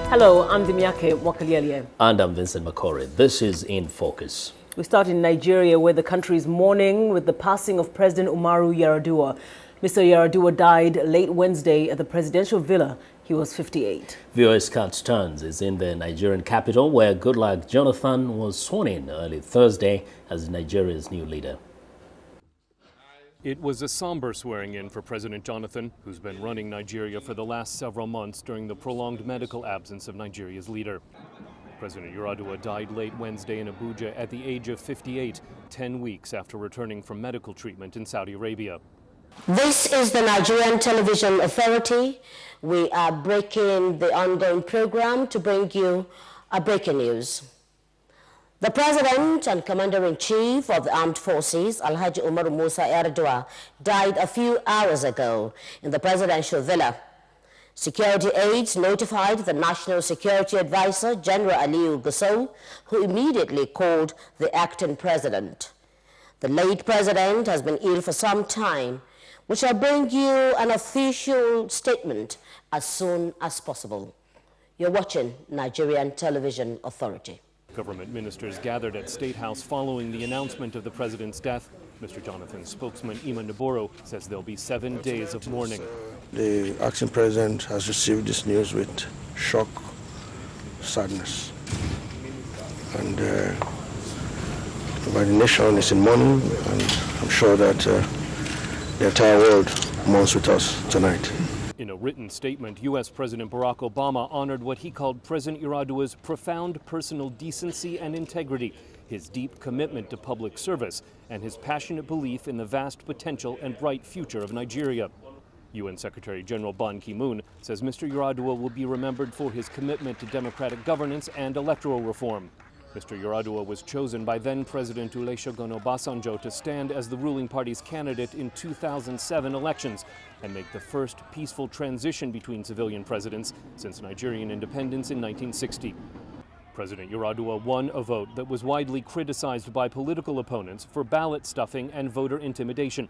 Hello, I'm Dimiake Wakaliele. And I'm Vincent McCorry. This is In Focus. We start in Nigeria, where the country is mourning with the passing of President Umaru Yar'Adua. Mr. Yar'Adua died late Wednesday at the presidential villa. He was 58. VOA Scott Stearns is in the Nigerian capital, where Goodluck Jonathan was sworn in early Thursday as Nigeria's new leader. It was a somber swearing-in for President Jonathan, who's been running Nigeria for the last several months during the prolonged medical absence of Nigeria's leader. President Yar'Adua died late Wednesday in Abuja at the age of 58, 10 weeks after returning from medical treatment in Saudi Arabia. This is the Nigerian Television Authority. We are breaking the ongoing program to bring you a breaking news. The President and Commander-in-Chief of the Armed Forces, Alhaji Umaru Yar'Adua, died a few hours ago in the presidential villa. Security aides notified the National Security Advisor, General Aliyu Gusau, who immediately called the acting president. The late president has been ill for some time. We shall bring you an official statement as soon as possible. You're watching Nigerian Television Authority. Government ministers gathered at State House following the announcement of the president's death. Mr. Jonathan's spokesman, Iman Naboro, says there'll be 7 days of mourning. The acting president has received this news with shock, sadness. And the nation is in mourning, and I'm sure that the entire world mourns with us tonight. In a written statement, U.S. President Barack Obama honored what he called President Yar'Adua's profound personal decency and integrity, his deep commitment to public service, and his passionate belief in the vast potential and bright future of Nigeria. UN Secretary General Ban Ki-moon says Mr. Yar'Adua will be remembered for his commitment to democratic governance and electoral reform. Mr. Yar'Adua was chosen by then-President Olusegun Obasanjo to stand as the ruling party's candidate in 2007 elections and make the first peaceful transition between civilian presidents since Nigerian independence in 1960. President Yar'Adua won a vote that was widely criticized by political opponents for ballot stuffing and voter intimidation.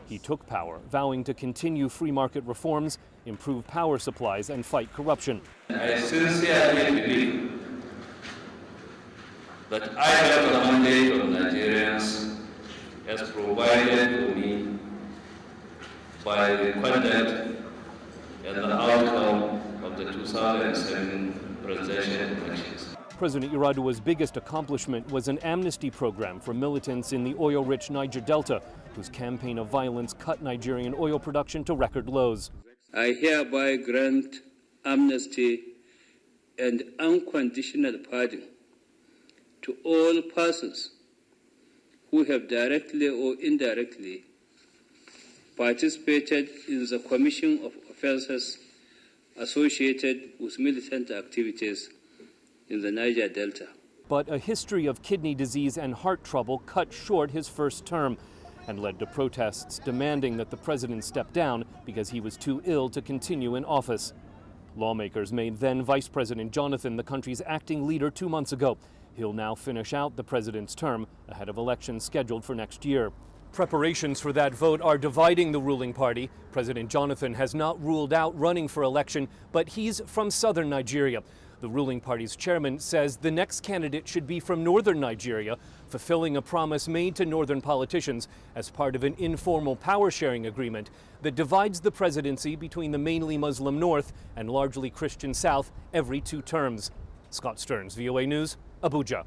He took power, vowing to continue free market reforms, improve power supplies, and fight corruption. I sincerely believe that I have the mandate of Nigerians as provided for me by the conduct and the outcome of the 2007 presidential elections. President Yar'Adua's biggest accomplishment was an amnesty program for militants in the oil-rich Niger Delta, whose campaign of violence cut Nigerian oil production to record lows. I hereby grant amnesty and unconditional pardon to all persons who have directly or indirectly participated in the commission of offenses associated with militant activities in the Niger Delta. But a history of kidney disease and heart trouble cut short his first term and led to protests demanding that the president step down because he was too ill to continue in office. Lawmakers made then Vice President Jonathan the country's acting leader 2 months ago. He'll now finish out the president's term ahead of elections scheduled for next year. Preparations for that vote are dividing the ruling party. President Jonathan has not ruled out running for election, but he's from southern Nigeria. The ruling party's chairman says the next candidate should be from northern Nigeria, fulfilling a promise made to northern politicians as part of an informal power-sharing agreement that divides the presidency between the mainly Muslim north and largely Christian south every 2 terms. Scott Stearns, VOA News, Abuja.